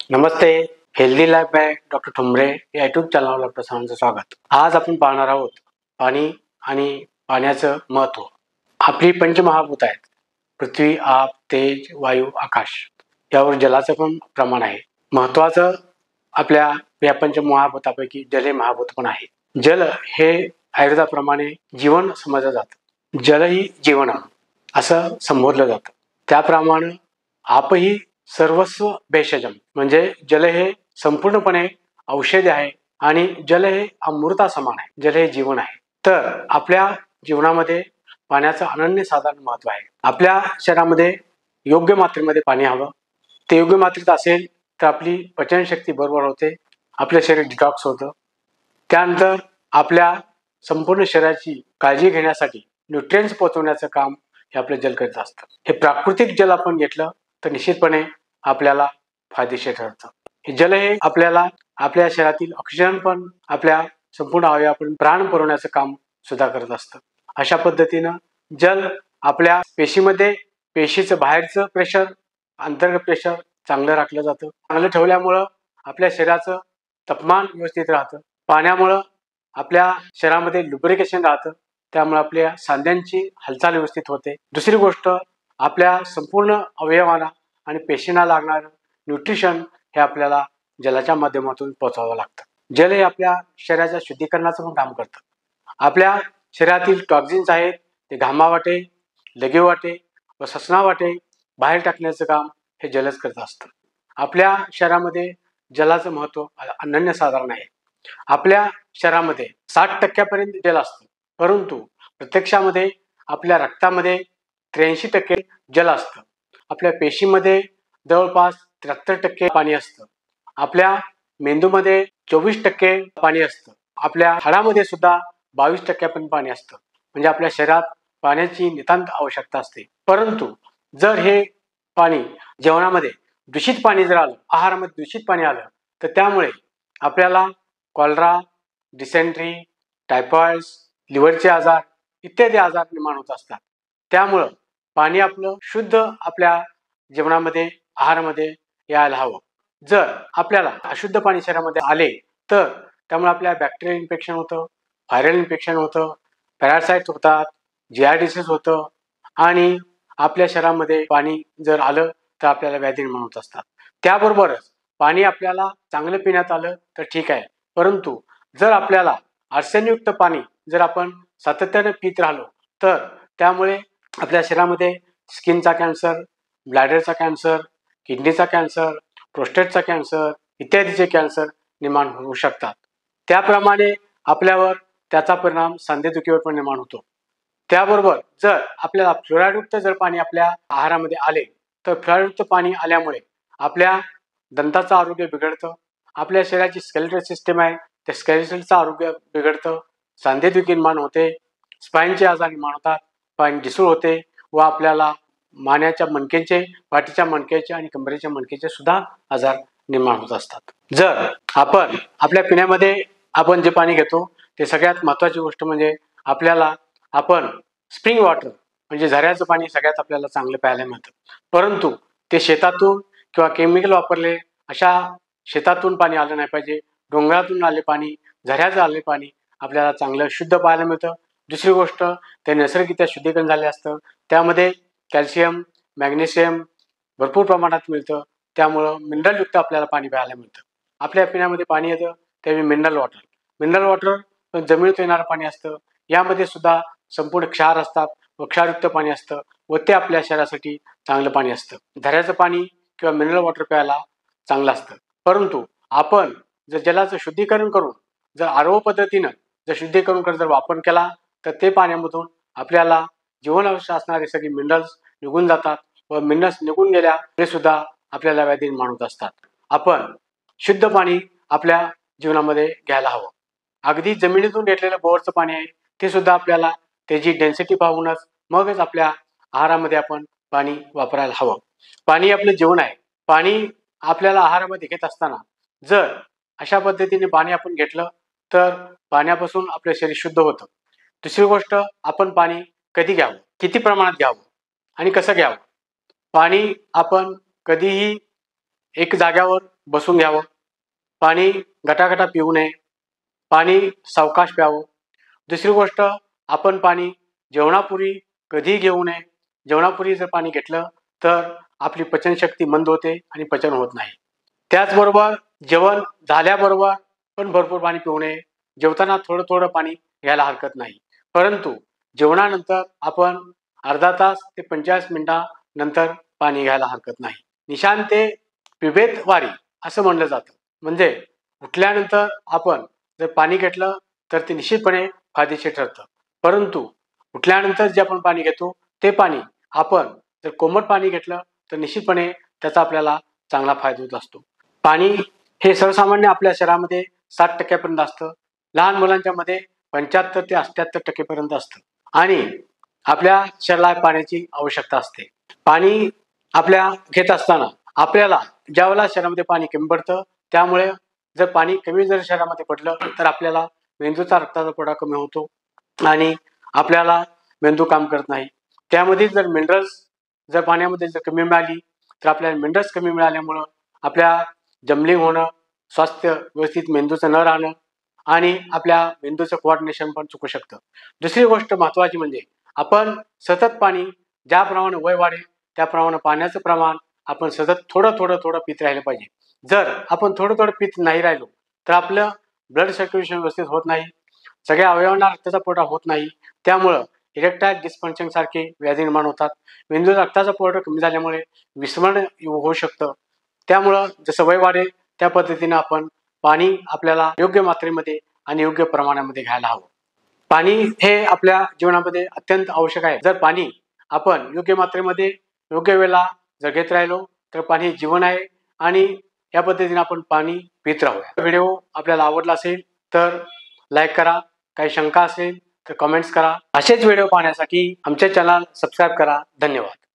Namaste. Healthy life by doctor thumri या YouTube चॅनलवर आपलं सर्वांचं स्वागत. आज आपण पाहणार आहोत पाणी आणि पाण्याचं महत्त्व. आपली पंचमहाभूत आहेत, पृथ्वी, आप, तेज, वायू, आकाश. यावर जलाचं पण प्रमाण आहे. महत्त्वाचं आपल्या या पंचमहाभूतापैकी जल हे महाभूत पण आहे. जल हे आयुर्वेदाप्रमाणे जीवन समजलं जातं. जल ही जीवन असं संबोधलं जातं. त्याप्रमाणे आपही सर्वस्व भेषजम म्हणजे जल हे संपूर्णपणे औषधी आहे आणि जल हे अमृता समान आहे. जल हे जीवन आहे. तर आपल्या जीवनामध्ये पाण्याचं अनन्यसाधारण महत्व आहे. आपल्या शरीरामध्ये योग्य मात्रेमध्ये पाणी हवं. ते योग्य मात्रेत असेल तर आपली पचनशक्ती बरोबर होते, आपलं शरीर डिटॉक्स होतं. त्यानंतर आपल्या संपूर्ण शरीराची काळजी घेण्यासाठी न्यूट्रिएंट्स पोहोचवण्याचं काम हे आपलं जल करत असतं. हे प्राकृतिक जल आपण घेतलं तर निश्चितपणे आपल्याला फायदेशीर ठरतं. हे जल हे आपल्याला आपल्या शरीरातील ऑक्सिजन पण आपल्या संपूर्ण अवयवापर्यंत प्राण पुरवण्याचं काम सुद्धा करत असतं. अशा पद्धतीनं जल आपल्या पेशीमध्ये पेशीचं बाहेरचं प्रेशर, अंतर्गत प्रेशर चांगलं राखलं जातं. चांगलं ठेवल्यामुळं आपल्या शरीराचं तापमान व्यवस्थित राहतं. पाण्यामुळं आपल्या शरीरामध्ये लुब्रिकेशन राहतं. त्यामुळे आपल्या सांध्यांची हालचाल व्यवस्थित होते. दुसरी गोष्ट, आपल्या संपूर्ण अवयवांना आणि पेशींना लागणारं न्यूट्रिशन हे आपल्याला जलाच्या माध्यमातून पोहोचावं लागतं. जल हे आपल्या शरीराच्या शुद्धीकरणाचं पण काम करतं. आपल्या शरीरातील टॉक्झिन्स आहेत ते घामावाटे, लगेवाटे व श्वसनावाटे बाहेर टाकण्याचं काम हे जलच करत असतं. आपल्या शरीरामध्ये जलाचं महत्त्व अनन्यसाधारण आहे. आपल्या शरीरामध्ये 60% जल असतं, परंतु प्रत्यक्षामध्ये आपल्या रक्तामध्ये 83% जल असतं. आपल्या पेशीमध्ये जवळपास 73% पाणी असतं. आपल्या मेंदूमध्ये 24% पाणी असतं. आपल्या हाडामध्ये सुद्धा 22% पाणी असतं. म्हणजे आपल्या शरीरात पाण्याची नितांत आवश्यकता असते. परंतु जर हे पाणी जेवणामध्ये दूषित पाणी जर आलं, आहारामध्ये दूषित पाणी आलं, तर त्यामुळे आपल्याला कॉलरा, डिसेंट्री, टायफॉइड्स, लिव्हरचे आजार इत्यादी आजार निर्माण होत असतात. त्यामुळं पाणी आपलं शुद्ध आपल्या जेवणामध्ये, आहारामध्ये यायला हवं. जर आपल्याला अशुद्ध पाणी शरीरामध्ये आले तर त्यामुळे आपल्या बॅक्टेरियल इन्फेक्शन होतं, व्हायरल इन्फेक्शन होतं, पॅरासाइट्स होतात, GI डिसीज होतं आणि आपल्या शरीरामध्ये पाणी जर आलं तर आपल्याला व्याधी निर्माण होत असतात. त्याबरोबरच पाणी आपल्याला चांगलं पिण्यात आलं तर ठीक आहे, परंतु जर आपल्याला आर्सेनयुक्त पाणी जर आपण सातत्याने पित राहिलो तर त्यामुळे आपल्या शरीरामध्ये स्किनचा कॅन्सर, ब्लॅडरचा कॅन्सर, किडनीचा कॅन्सर, प्रोस्टेटचा कॅन्सर इत्यादीचे कॅन्सर निर्माण होऊ शकतात. त्याप्रमाणे आपल्यावर त्याचा परिणाम सांधेदुखीवर पण निर्माण होतो. त्याबरोबर जर आपल्याला फ्लोराईडयुक्त जर पाणी आपल्या आहारामध्ये आले तर फ्लोराईडयुक्त पाणी आल्यामुळे आपल्या दंताचं आरोग्य बिघडतं. आपल्या शरीराची स्केलेटल सिस्टीम आहे त्या स्केलेटलचं आरोग्य बिघडतं. सांधेदुखी निर्माण होते, स्पाईनचे आजार निर्माण होतात, स्पाईन डिसूळ होते व आपल्याला मानेच्या मणक्याचे, पाठीच्या मणक्याचे आणि कंबरेच्या मणक्याचे सुद्धा आजार निर्माण होत असतात. जर आपण आपल्या पिण्यामध्ये आपण जे पाणी घेतो ते सगळ्यात महत्त्वाची गोष्ट म्हणजे आपल्याला आपण स्प्रिंग वॉटर म्हणजे झऱ्याचं पाणी सगळ्यात आपल्याला चांगलं प्यायला मिळतं. परंतु ते शेतातून किंवा केमिकल वापरले अशा शेतातून पाणी आलं नाही पाहिजे. डोंगरातून आले पाणी, झऱ्याचं आले पाणी आपल्याला चांगलं शुद्ध पाहायला मिळतं. दुसरी गोष्ट, ते नैसर्गिकरित्या शुद्धीकरण झाले असतं. त्यामध्ये कॅल्शियम, मॅग्नेशियम भरपूर प्रमाणात मिळतं. त्यामुळं मिनरलयुक्त आपल्याला पाणी प्यायला मिळतं. आपल्या पिण्यामध्ये पाणी येतं त्यावेळी मिनरल वॉटर जमिनीतून येणारं पाणी असतं. यामध्ये सुद्धा संपूर्ण क्षार असतात व क्षारयुक्त पाणी असतं व ते आपल्या शरीरासाठी चांगलं पाणी असतं. झऱ्याचं पाणी किंवा मिनरल वॉटर प्यायला चांगलं असतं. परंतु आपण जर जलाचं शुद्धीकरण करून जर RO पद्धतीनं जर शुद्धीकरण करून जर वापर केला तर ते पाण्यामधून आपल्याला जीवनावश्यक असणारे सगळे मिनरल्स निघून जातात व मिनरल्स निघून गेल्यामुळे सुद्धा आपल्याला व्याधी निर्माण होत असतात. आपण शुद्ध पाणी आपल्या जीवनामध्ये घ्यायला हवं. अगदी जमिनीतून घेतलेलं बोअरचं पाणी आहे ते सुद्धा आपल्याला त्याची डेन्सिटी पाहूनच मगच आपल्या आहारामध्ये आपण पाणी वापरायला हवं. पाणी आपलं जीवन आहे. पाणी आपल्याला आहारामध्ये घेत असताना जर अशा पद्धतीने पाणी आपण घेतलं तर पाण्यापासून आपलं शरीर शुद्ध होतं. दुसरी गोष्ट, आपण पाणी कधी घ्यावं, किती प्रमाणात घ्यावं आणि कसं घ्यावं. पाणी आपण कधीही एक जाग्यावर बसून घ्यावं. पाणी गटागटा पिऊ नये. पाणी सावकाश प्यावं. दुसरी गोष्ट, आपण पाणी जेवणापूर्वी कधीही घेऊ नये. जेवणापूर्वी जर पाणी घेतलं तर आपली पचनशक्ती मंद होते आणि पचन होत नाही. त्याचबरोबर जेवण झाल्याबरोबर पण भरपूर पाणी पिऊ नये. जेवताना थोडं थोडं पाणी घ्यायला हरकत नाही, परंतु जेवणानंतर आपण अर्धा तास ते 45 मिनिटानंतर पाणी घ्यायला हरकत नाही. निशांते पिबेत वारी असं म्हणलं जातं. म्हणजे उठल्यानंतर आपण जर पाणी घेतलं तर ते निश्चितपणे फायदेशीर ठरतं. परंतु उठल्यानंतर जे आपण पाणी घेतो ते पाणी आपण जर कोमट पाणी घेतलं तर निश्चितपणे त्याचा आपल्याला चांगला फायदा होत असतो. पाणी हे सर्वसामान्य आपल्या शरीरामध्ये 60% असतं. लहान मुलांच्या मध्ये 75 ते 78% पर्यंत असतं आणि आपल्या शरीराला पाण्याची आवश्यकता असते. पाणी आपल्या घेत असताना आपल्याला ज्यावेळेला शरीरामध्ये पाणी कमी पडतं, त्यामुळे जर पाणी कमी जर शरीरामध्ये पडलं तर आपल्याला मेंदूचा रक्ताचा पुरवठा कमी होतो आणि आपल्याला मेंदू काम करत नाही. त्यामध्ये जर मिनरल्स जर पाण्यामध्ये जर कमी मिळाली तर आपल्याला मिनरल्स कमी मिळाल्यामुळं आपल्या जमलिंग होणं, स्वास्थ्य व्यवस्थित मेंदूचं न राहणं आणि आपल्या मेंदूचं कोऑर्डिनेशन पण चुकू शकतं. दुसरी गोष्ट महत्त्वाची म्हणजे आपण सतत पाणी ज्याप्रमाणे वय वाढेल त्याप्रमाणे पाण्याचं प्रमाण आपण सतत थोडं थोडं थोडं पित राहिलं पाहिजे. जर आपण थोडं थोडं पित नाही राहिलो तर आपलं ब्लड सर्क्युलेशन व्यवस्थित होत नाही, सगळ्या अवयवांना रक्ताचा पुरवठा होत नाही. त्यामुळं इरेक्टाईल डिस्फंक्शन सारखे व्याधी निर्माण होतात. मेंदूचा रक्ताचा पुरवठा कमी झाल्यामुळे विस्मरण होऊ शकतं. त्यामुळं जसं वय वाढेल त्या पद्धतीनं आपण पाणी आपल्याला योग्य मात्रेमध्ये आणि योग्य प्रमाणामध्ये घ्यायला हवं. पाणी हे आपल्या जीवनामध्ये अत्यंत आवश्यक आहे. जर पाणी आपण योग्य मात्रेमध्ये योग्य वेळेला जर घेत राहिलो तर पाणी हे जीवन आहे आणि या पद्धतीने आपण पाणी पित राहूया. व्हिडिओ आपल्याला आवडला असेल तर लाईक करा. काही शंका असेल तर कमेंट्स करा. असेच व्हिडिओ पाहण्यासाठी आमचे चॅनल सबस्क्राईब करा. धन्यवाद.